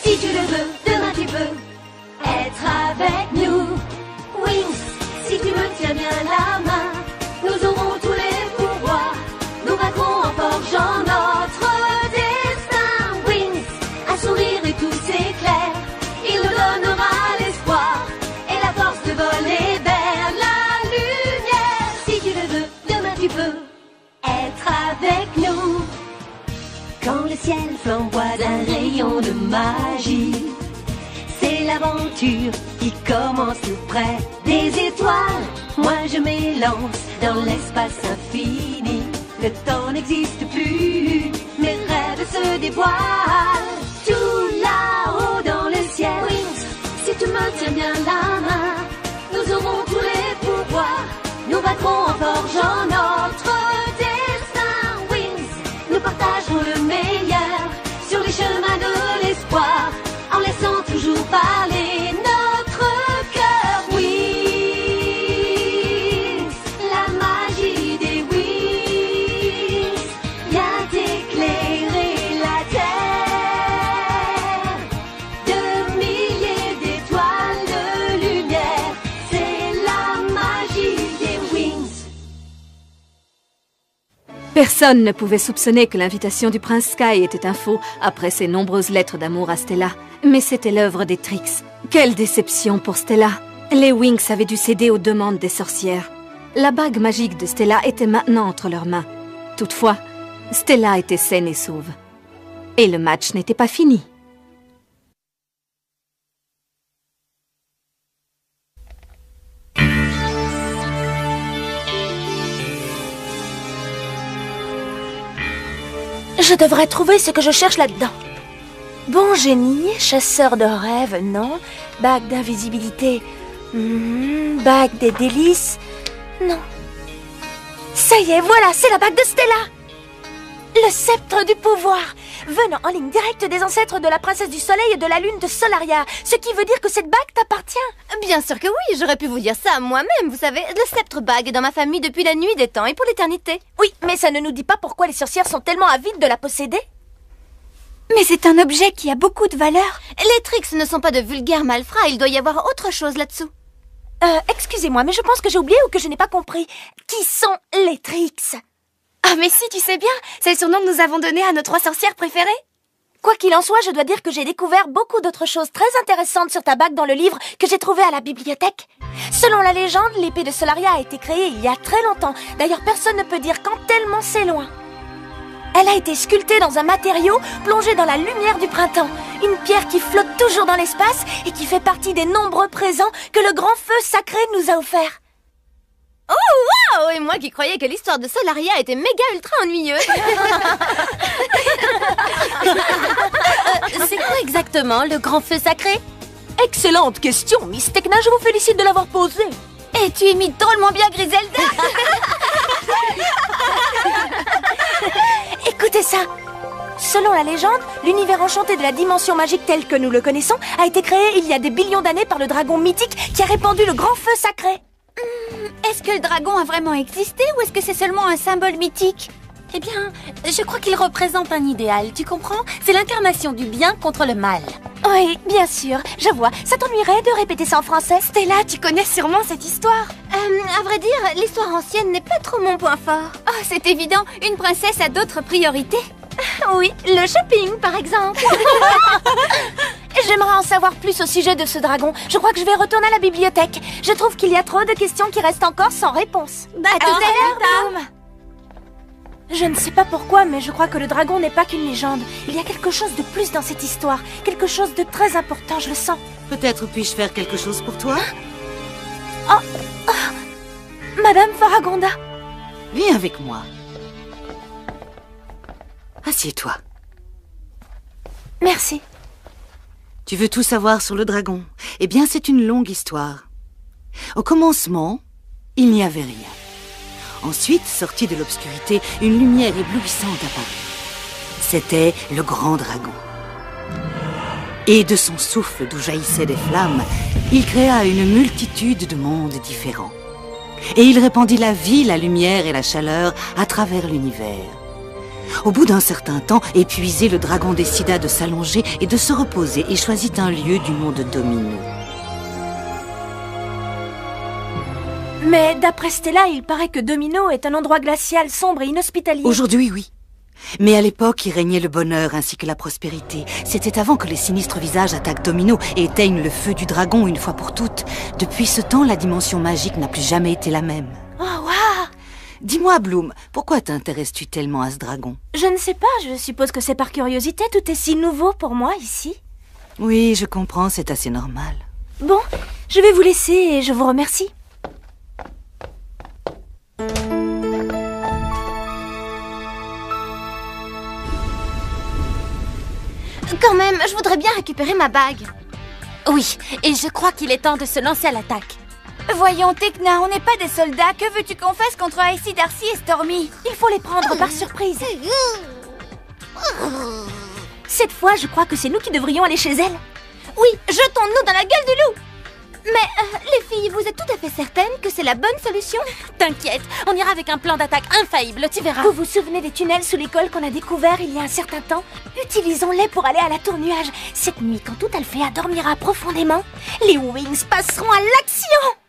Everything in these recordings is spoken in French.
Si tu le veux, demain tu peux être avec nous. Wings, si tu me tiens bien la main, nous aurons tous les pouvoirs. Nous vaincrons en forgeant notre destin. Wings, un sourire et tout s'éclaire. Il nous donnera l'espoir et la force de voler vers la lumière. Si tu le veux, demain tu peux être avec nous. Quand le ciel flamboie d'un rayon de magie, c'est l'aventure qui commence tout près des étoiles. Moi je m'élance dans l'espace infini. Le temps n'existe plus, mes rêves se dévoilent. Tout là-haut dans le ciel. Wings, si tu me tiens bien la main, nous aurons tous les pouvoirs. Nous vaincrons en forgeant notre destin. Wings, nous partagerons le meilleur sur les chemins de l'espoir, en laissant toujours parler notre cœur. Wings, la magie des wings vient éclairer la terre. De milliers d'étoiles de lumière, c'est la magie des wings. Personne ne pouvait soupçonner que l'invitation du prince Sky était un faux après ses nombreuses lettres d'amour à Stella. Mais c'était l'œuvre des Trix. Quelle déception pour Stella! Les Wings avaient dû céder aux demandes des sorcières. La bague magique de Stella était maintenant entre leurs mains. Toutefois, Stella était saine et sauve. Et le match n'était pas fini. Je devrais trouver ce que je cherche là-dedans. Bon génie, chasseur de rêves, non. Bague d'invisibilité, bague des délices, non. Ça y est, voilà, c'est la bague de Stella. Le sceptre du pouvoir, venant en ligne directe des ancêtres de la princesse du soleil et de la lune de Solaria. Ce qui veut dire que cette bague t'appartient. Bien sûr que oui, j'aurais pu vous dire ça moi-même, vous savez. Le sceptre bague est dans ma famille depuis la nuit des temps et pour l'éternité. Oui, mais ça ne nous dit pas pourquoi les sorcières sont tellement avides de la posséder. Mais c'est un objet qui a beaucoup de valeur. Les Trix ne sont pas de vulgaires malfrats, il doit y avoir autre chose là-dessous. Excusez-moi, mais je pense que j'ai oublié ou que je n'ai pas compris. Qui sont les Trix? Ah mais si, tu sais bien, c'est le surnom que nous avons donné à nos 3 sorcières préférées. Quoi qu'il en soit, je dois dire que j'ai découvert beaucoup d'autres choses très intéressantes sur ta bague dans le livre que j'ai trouvé à la bibliothèque. Selon la légende, l'épée de Solaria a été créée il y a très longtemps. D'ailleurs, personne ne peut dire quand tellement c'est loin. Elle a été sculptée dans un matériau plongé dans la lumière du printemps. Une pierre qui flotte toujours dans l'espace et qui fait partie des nombreux présents que le grand feu sacré nous a offerts. Oh wow! Et moi qui croyais que l'histoire de Solaria était méga ultra ennuyeuse. C'est quoi exactement le grand feu sacré? Excellente question, Miss Tecna, je vous félicite de l'avoir posée. Et tu imites drôlement bien Griselda. Écoutez ça. Selon la légende, l'univers enchanté de la dimension magique tel que nous le connaissons a été créé il y a des billions d'années par le dragon mythique qui a répandu le grand feu sacré. Est-ce que le dragon a vraiment existé ou est-ce que c'est seulement un symbole mythique? Eh bien, je crois qu'il représente un idéal, tu comprends? C'est l'incarnation du bien contre le mal. Oui, bien sûr, je vois. Ça t'ennuierait de répéter ça en français? Stella, tu connais sûrement cette histoire. À vrai dire, l'histoire ancienne n'est pas trop mon point fort. Oh, c'est évident, une princesse a d'autres priorités. Oui, le shopping par exemple. J'aimerais en savoir plus au sujet de ce dragon. Je crois que je vais retourner à la bibliothèque. Je trouve qu'il y a trop de questions qui restent encore sans réponse. À tout à l'heure, Tom. Je ne sais pas pourquoi, mais je crois que le dragon n'est pas qu'une légende. Il y a quelque chose de plus dans cette histoire. Quelque chose de très important, je le sens. Peut-être puis-je faire quelque chose pour toi? Madame Faragonda. Viens avec moi. Assieds-toi. Merci. Tu veux tout savoir sur le dragon? Eh bien, c'est une longue histoire. Au commencement, il n'y avait rien. Ensuite, sortie de l'obscurité, une lumière éblouissante apparut. C'était le grand dragon. Et de son souffle d'où jaillissaient des flammes, il créa une multitude de mondes différents. Et il répandit la vie, la lumière et la chaleur à travers l'univers. Au bout d'un certain temps, épuisé, le dragon décida de s'allonger et de se reposer et choisit un lieu du nom de Domino. Mais d'après Stella, il paraît que Domino est un endroit glacial, sombre et inhospitalier. Aujourd'hui, oui. Mais à l'époque, y régnait le bonheur ainsi que la prospérité. C'était avant que les sinistres visages attaquent Domino et éteignent le feu du dragon une fois pour toutes. Depuis ce temps, la dimension magique n'a plus jamais été la même. Oh, waouh! Dis-moi, Bloom, pourquoi t'intéresses-tu tellement à ce dragon? Je ne sais pas, je suppose que c'est par curiosité. Tout est si nouveau pour moi ici. Oui, je comprends, c'est assez normal. Bon, je vais vous laisser et je vous remercie. Quand même, je voudrais bien récupérer ma bague. Oui, et je crois qu'il est temps de se lancer à l'attaque. Voyons, Tekna, on n'est pas des soldats. Que veux-tu qu'on fasse contre Icy, Darcy et Stormy? Il faut les prendre par surprise. Cette fois, je crois que c'est nous qui devrions aller chez elle. Oui, jetons-nous dans la gueule du loup. Mais, les filles, vous êtes tout à fait certaines que c'est la bonne solution? T'inquiète, on ira avec un plan d'attaque infaillible, tu verras. Vous vous souvenez des tunnels sous l'école qu'on a découverts il y a un certain temps? Utilisons-les pour aller à la tour nuage. Cette nuit, quand tout Alphéa dormira profondément, les Wings passeront à l'action!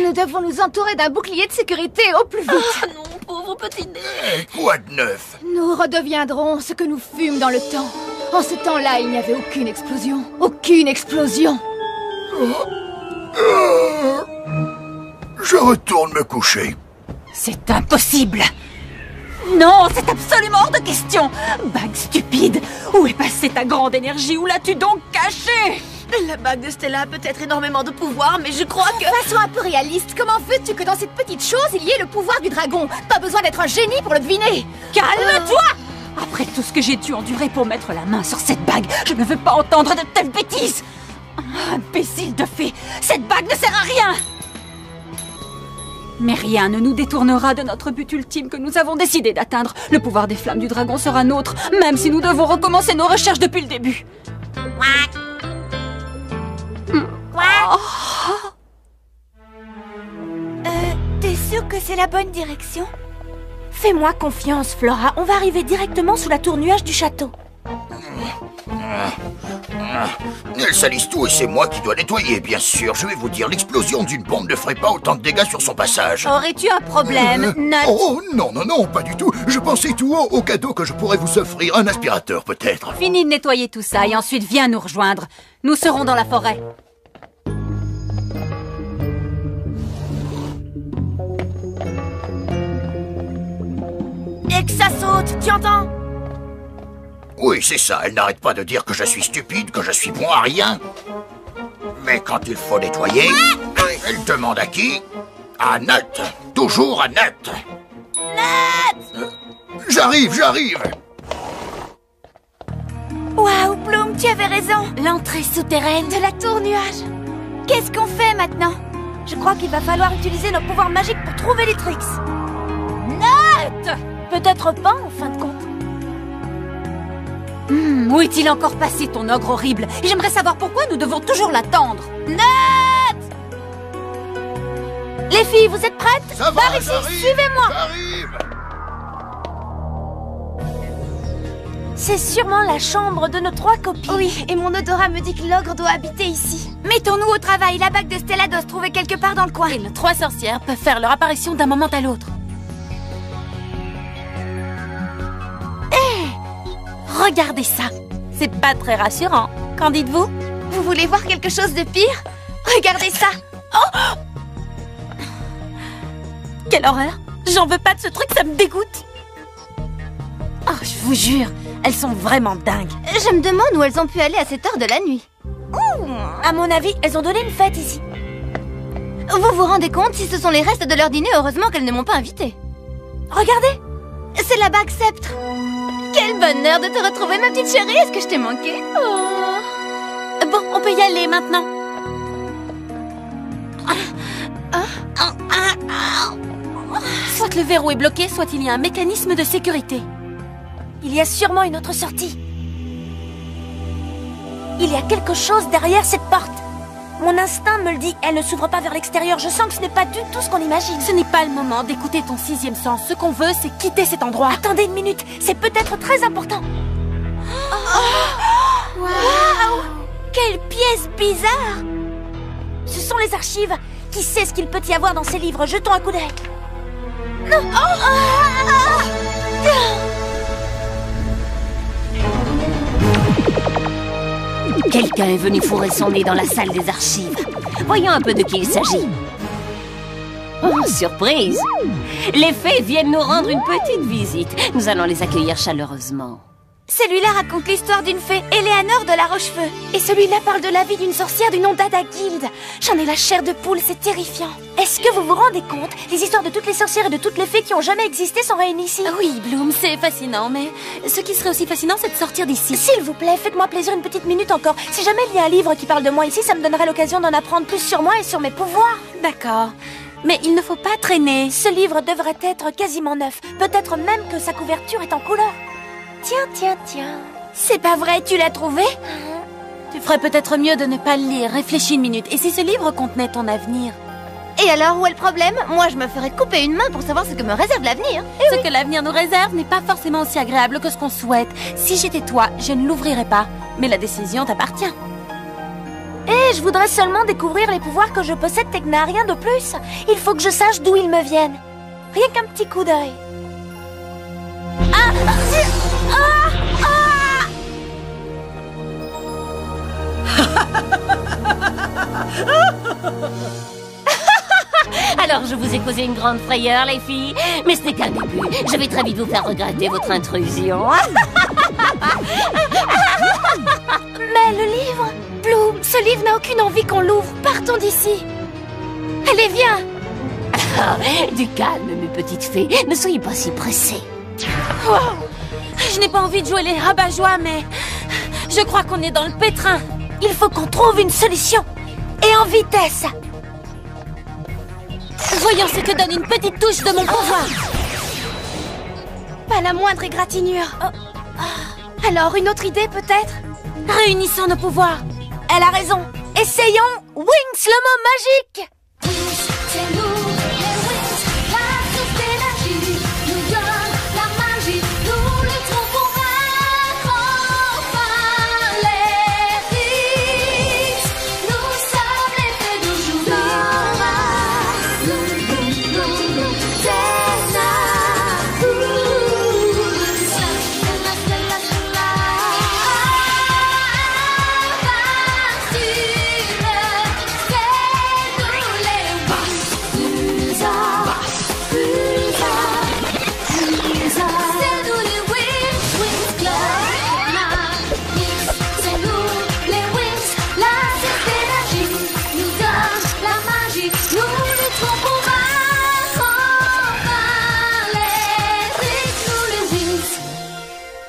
Nous devons nous entourer d'un bouclier de sécurité au plus vite. Ah non, pauvre petit nez. Quoi de neuf? Nous redeviendrons ce que nous fûmes dans le temps. En ce temps-là, il n'y avait aucune explosion. Aucune explosion. Je retourne me coucher. C'est impossible. Non, c'est absolument hors de question. Bague stupide, où est passée ta grande énergie? Où l'as-tu donc cachée? La bague de Stella a peut-être énormément de pouvoir, mais je crois que... Façon un peu réaliste, comment veux-tu que dans cette petite chose, il y ait le pouvoir du dragon? Pas besoin d'être un génie pour le deviner. Calme-toi! Après tout ce que j'ai dû endurer pour mettre la main sur cette bague, je ne veux pas entendre de telles bêtises. Imbécile de fée, cette bague ne sert à rien. Mais rien ne nous détournera de notre but ultime que nous avons décidé d'atteindre. Le pouvoir des flammes du dragon sera nôtre, même si nous devons recommencer nos recherches depuis le début. T'es sûre que c'est la bonne direction? Fais-moi confiance, Flora. On va arriver directement sous la tour nuage du château. Elle salisse tout et c'est moi qui dois nettoyer, bien sûr. Je vais vous dire, l'explosion d'une bombe ne ferait pas autant de dégâts sur son passage. Aurais-tu un problème, Nut? Oh, non, non, non, pas du tout. Je pensais tout haut au cadeau que je pourrais vous offrir. Un aspirateur, peut-être. Fini de nettoyer tout ça et ensuite viens nous rejoindre. Nous serons dans la forêt. Et que ça saute, tu entends? Oui, c'est ça. Elle n'arrête pas de dire que je suis stupide, que je suis bon à rien. Mais quand il faut nettoyer, elle demande à qui? À Nut. Toujours à Nut. Nut! J'arrive, j'arrive. Waouh, Bloom, tu avais raison. L'entrée souterraine de la tour nuage. Qu'est-ce qu'on fait maintenant? Je crois qu'il va falloir utiliser nos pouvoirs magiques pour trouver les tricks. Nut! Peut-être pas, en fin de compte. Où est-il encore passé, ton ogre horrible? J'aimerais savoir pourquoi nous devons toujours l'attendre. Les filles, vous êtes prêtes? Ça va, Par ici, j'arrive, suivez-moi. J'arrive. C'est sûrement la chambre de nos 3 copines. Oui, et mon odorat me dit que l'ogre doit habiter ici. Mettons-nous au travail. La bague de Stella doit se trouver quelque part dans le coin. Et nos 3 sorcières peuvent faire leur apparition d'un moment à l'autre. Regardez ça. C'est pas très rassurant. Qu'en dites-vous? Vous voulez voir quelque chose de pire? Regardez ça. Quelle horreur! J'en veux pas de ce truc, ça me dégoûte! Oh, je vous jure, elles sont vraiment dingues! Je me demande où elles ont pu aller à cette heure de la nuit. À mon avis, elles ont donné une fête ici. Vous vous rendez compte, si ce sont les restes de leur dîner, heureusement qu'elles ne m'ont pas invitée. Regardez! C'est la bague sceptre. Quel bonheur de te retrouver, ma petite chérie. Est-ce que je t'ai manqué? Bon, on peut y aller maintenant. Soit le verrou est bloqué, soit il y a un mécanisme de sécurité. Il y a sûrement une autre sortie. Il y a quelque chose derrière cette porte. Mon instinct me le dit, elle ne s'ouvre pas vers l'extérieur. Je sens que ce n'est pas du tout ce qu'on imagine. Ce n'est pas le moment d'écouter ton sixième sens. Ce qu'on veut, c'est quitter cet endroit. Attendez une minute, c'est peut-être très important. Waouh! Quelle pièce bizarre! Ce sont les archives. Qui sait ce qu'il peut y avoir dans ces livres? Jetons un coup d'œil. Non! Quelqu'un est venu fourrer son nez dans la salle des archives. Voyons un peu de qui il s'agit. Oh, surprise! Les fées viennent nous rendre une petite visite. Nous allons les accueillir chaleureusement. Celui-là raconte l'histoire d'une fée, Eleanor de la Rochefeu. Et celui-là parle de la vie d'une sorcière du nom d'Adagild. J'en ai la chair de poule, c'est terrifiant. Est-ce que vous vous rendez compte? Les histoires de toutes les sorcières et de toutes les fées qui ont jamais existé sont réunies ici. Oui, Bloom, c'est fascinant, mais ce qui serait aussi fascinant, c'est de sortir d'ici. S'il vous plaît, faites-moi plaisir une petite minute encore. Si jamais il y a un livre qui parle de moi ici, ça me donnerait l'occasion d'en apprendre plus sur moi et sur mes pouvoirs. D'accord. Mais il ne faut pas traîner. Ce livre devrait être quasiment neuf. Peut-être même que sa couverture est en couleur. Tiens. C'est pas vrai, tu l'as trouvé? Tu ferais peut-être mieux de ne pas le lire. Réfléchis une minute. Et si ce livre contenait ton avenir? Et alors, où est le problème? Moi, je me ferais couper une main pour savoir ce que me réserve l'avenir. Ce que l'avenir nous réserve n'est pas forcément aussi agréable que ce qu'on souhaite. Si j'étais toi, je ne l'ouvrirais pas. Mais la décision t'appartient. Et je voudrais seulement découvrir les pouvoirs que je possède, Tegna, rien de plus. Il faut que je sache d'où ils me viennent. Rien qu'un petit coup d'œil. Alors, je vous ai causé une grande frayeur, les filles. Mais ce n'est qu'un début. Je vais très vite vous faire regretter votre intrusion. Mais le livre? Bloom, ce livre n'a aucune envie qu'on l'ouvre. Partons d'ici. Allez, viens. Du calme, mes petites fées. Ne soyez pas si pressées. Wow. Je n'ai pas envie de jouer les rabat-joie, mais je crois qu'on est dans le pétrin. Il faut qu'on trouve une solution. Et en vitesse. Voyons ce que donne une petite touche de mon pouvoir. Pas la moindre égratignure. Alors, une autre idée peut-être? Réunissons nos pouvoirs. Elle a raison. Essayons Wings, le mot magique. C'est nous, les Wings, la source d'énergie, nous donne la magie, nous luttons pour vaincre enfin les Rix. Nous sommes les fées d'aujourd'hui.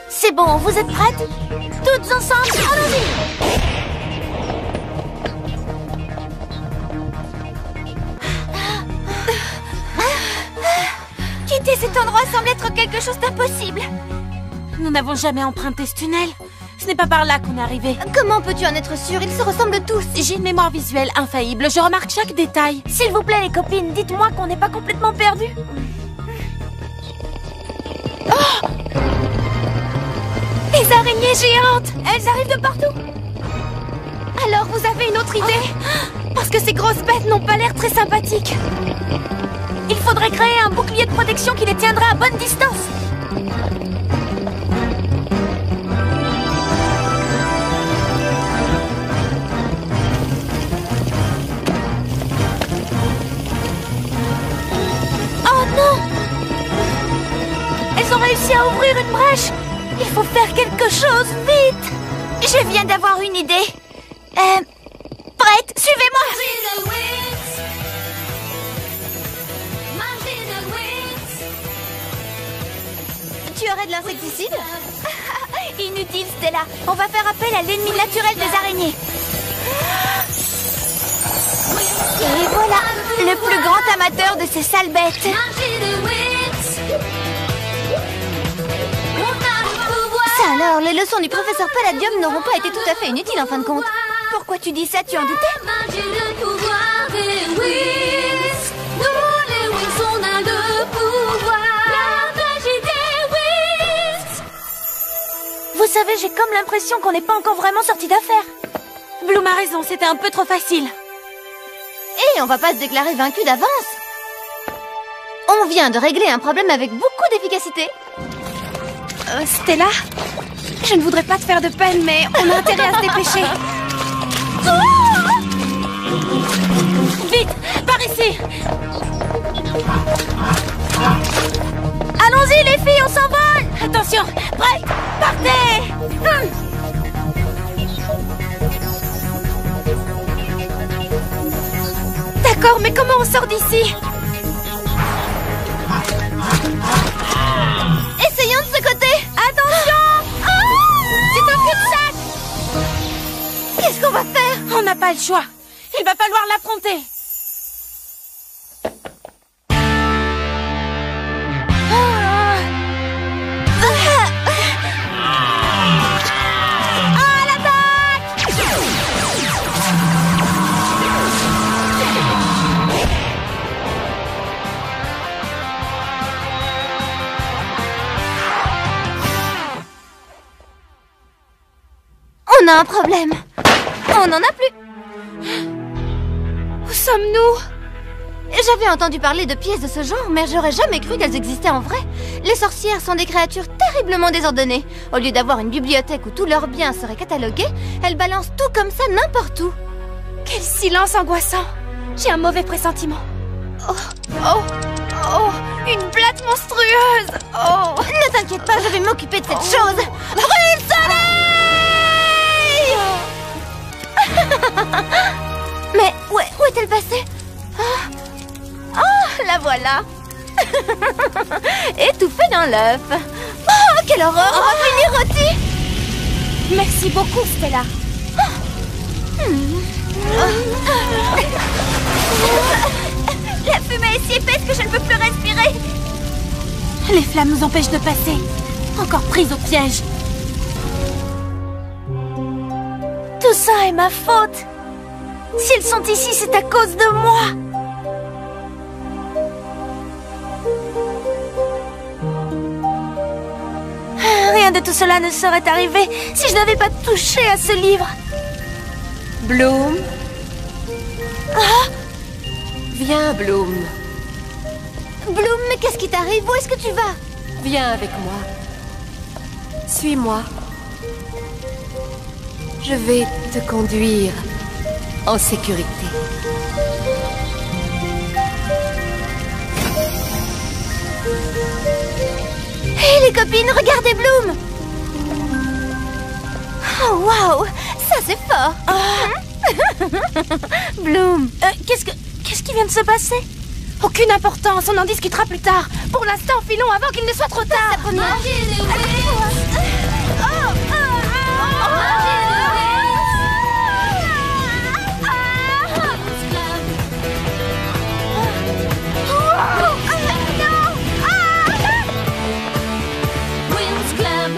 C'est bon, vous êtes prêtes? Toutes ensemble, allons-y! Quitter cet endroit semble être quelque chose d'impossible. Nous n'avons jamais emprunté ce tunnel. Ce n'est pas par là qu'on est arrivé. Comment peux-tu en être sûre? Ils se ressemblent tous. J'ai une mémoire visuelle infaillible. Je remarque chaque détail. S'il vous plaît, les copines, dites-moi qu'on n'est pas complètement perdus. Oh! Les araignées géantes! Elles arrivent de partout! Alors, vous avez une autre idée? Parce que ces grosses bêtes n'ont pas l'air très sympathiques. Il faudrait créer un bouclier de protection qui les tiendra à bonne distance. Oh non! Elles ont réussi à ouvrir une brèche. Il faut faire quelque chose, vite! Je viens d'avoir une idée. Prête? Suivez-moi! Tu aurais dirait de l'insecticide? Inutile, Stella. On va faire appel à l'ennemi naturel des araignées. Et voilà, le plus grand amateur de ces sales bêtes. Ça alors, les leçons du professeur Palladium n'auront pas été tout à fait inutiles en fin de compte. Pourquoi tu dis ça, tu en doutais? Magie le pouvoir des Winx. Nous les Winx, on a le pouvoir. La magie des Winx. Vous savez, j'ai comme l'impression qu'on n'est pas encore vraiment sorti d'affaire. Bloom a raison, c'était un peu trop facile. Et on va pas se déclarer vaincu d'avance. On vient de régler un problème avec beaucoup d'efficacité. Stella, je ne voudrais pas te faire de peine, mais on a intérêt à se dépêcher. Vite, par ici. Allons-y les filles, on s'envole. Attention, prête, partez. D'accord, mais comment on sort d'ici? Essayons de ce côté. Attention. C'est un cul-de-sac. Qu'est-ce qu'on va faire? On n'a pas le choix. Il va falloir l'affronter. On a un problème. On n'en a plus. Où sommes-nous? J'avais entendu parler de pièces de ce genre, mais j'aurais jamais cru qu'elles existaient en vrai. Les sorcières sont des créatures terriblement désordonnées. Au lieu d'avoir une bibliothèque où tous leurs biens seraient catalogués, elles balancent tout comme ça n'importe où. Quel silence angoissant. J'ai un mauvais pressentiment. Oh, une blatte monstrueuse. Oh. Ne t'inquiète pas, je vais m'occuper de cette chose. Brûle soleil. Mais où est-elle passée? Oh, la voilà. Étouffée dans l'œuf. Oh, quelle horreur. On va finir rôti. Merci beaucoup, Stella. La fumée est si épaisse que je ne peux plus respirer. Les flammes nous empêchent de passer. Encore prises au piège. Tout ça est ma faute. S'ils sont ici, c'est à cause de moi. Rien de tout cela ne serait arrivé si je n'avais pas touché à ce livre. Bloom. Ah, Viens, Bloom. Bloom, mais qu'est-ce qui t'arrive? Où est-ce que tu vas? Viens avec moi. Suis-moi. Je vais te conduire en sécurité. Hé, les copines, regardez Bloom. Oh, waouh, ça c'est fort. Bloom, Qu'est-ce qui vient de se passer? Aucune importance, on en discutera plus tard. Pour l'instant, filons avant qu'il ne soit trop tard. Magie des Winx. Winx Club.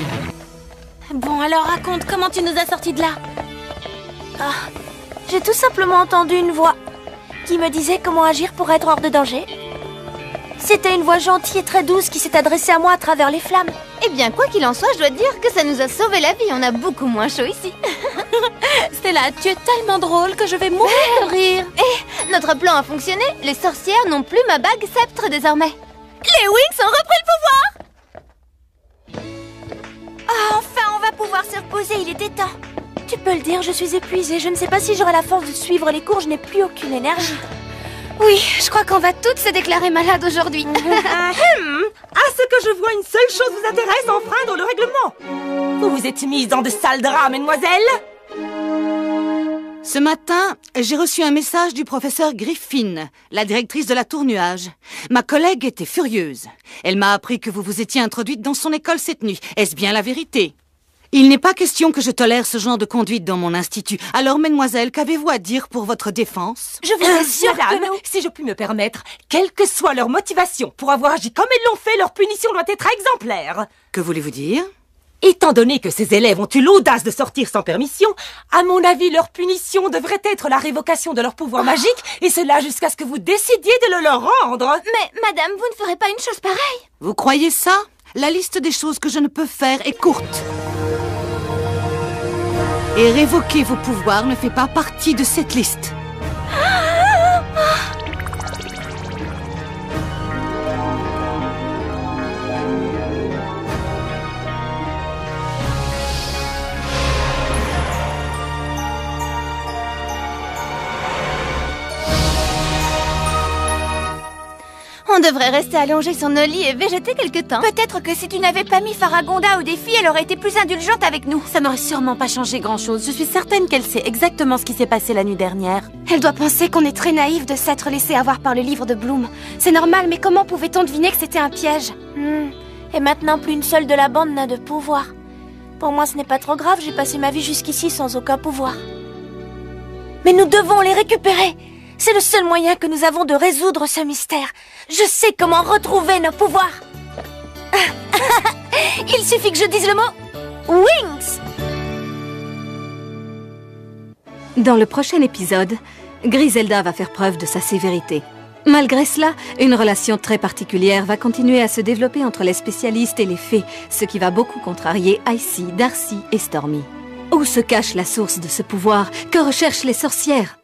Bon, alors raconte, comment tu nous as sortis de là? j'ai tout simplement entendu une voix qui me disait comment agir pour être hors de danger. C'était une voix gentille et très douce qui s'est adressée à moi à travers les flammes. Eh bien, quoi qu'il en soit, je dois dire que ça nous a sauvé la vie. On a beaucoup moins chaud ici. Stella, tu es tellement drôle que je vais mourir de rire. Et notre plan a fonctionné. Les sorcières n'ont plus ma bague sceptre désormais. Les Winx ont repris le pouvoir. Ah, enfin, on va pouvoir se reposer. Il était temps. Tu peux le dire, je suis épuisée. Je ne sais pas si j'aurai la force de suivre les cours. Je n'ai plus aucune énergie. Oui, je crois qu'on va toutes se déclarer malades aujourd'hui. À ce que je vois, une seule chose vous intéresse, enfreindre le règlement. Vous vous êtes mise dans de sales draps, mesdemoiselles. Ce matin, j'ai reçu un message du professeur Griffin, la directrice de la Tour Nuage. Ma collègue était furieuse. Elle m'a appris que vous vous étiez introduite dans son école cette nuit. Est-ce bien la vérité? Il n'est pas question que je tolère ce genre de conduite dans mon institut. Alors, mesdemoiselles, qu'avez-vous à dire pour votre défense? Je vous assure que non. Si je puis me permettre, quelle que soit leur motivation pour avoir agi comme ils l'ont fait, leur punition doit être exemplaire. Que voulez-vous dire? Étant donné que ces élèves ont eu l'audace de sortir sans permission, à mon avis, leur punition devrait être la révocation de leur pouvoir magique, et cela jusqu'à ce que vous décidiez de le leur rendre. Mais, madame, vous ne ferez pas une chose pareille? Vous croyez ça? La liste des choses que je ne peux faire est courte. Et révoquer vos pouvoirs ne fait pas partie de cette liste. On devrait rester allongé sur nos lits et végéter quelque temps. Peut-être que si tu n'avais pas mis Faragonda au défi, elle aurait été plus indulgente avec nous. Ça n'aurait sûrement pas changé grand-chose. Je suis certaine qu'elle sait exactement ce qui s'est passé la nuit dernière. Elle doit penser qu'on est très naïf de s'être laissé avoir par le livre de Bloom. C'est normal, mais comment pouvait-on deviner que c'était un piège? Et maintenant, plus une seule de la bande n'a de pouvoir. Pour moi, ce n'est pas trop grave, j'ai passé ma vie jusqu'ici sans aucun pouvoir. Mais nous devons les récupérer. C'est le seul moyen que nous avons de résoudre ce mystère. Je sais comment retrouver nos pouvoirs. Il suffit que je dise le mot Wings. Dans le prochain épisode, Griselda va faire preuve de sa sévérité. Malgré cela, une relation très particulière va continuer à se développer entre les spécialistes et les fées, ce qui va beaucoup contrarier Icy, Darcy et Stormy. Où se cache la source de ce pouvoir? Que recherchent les sorcières?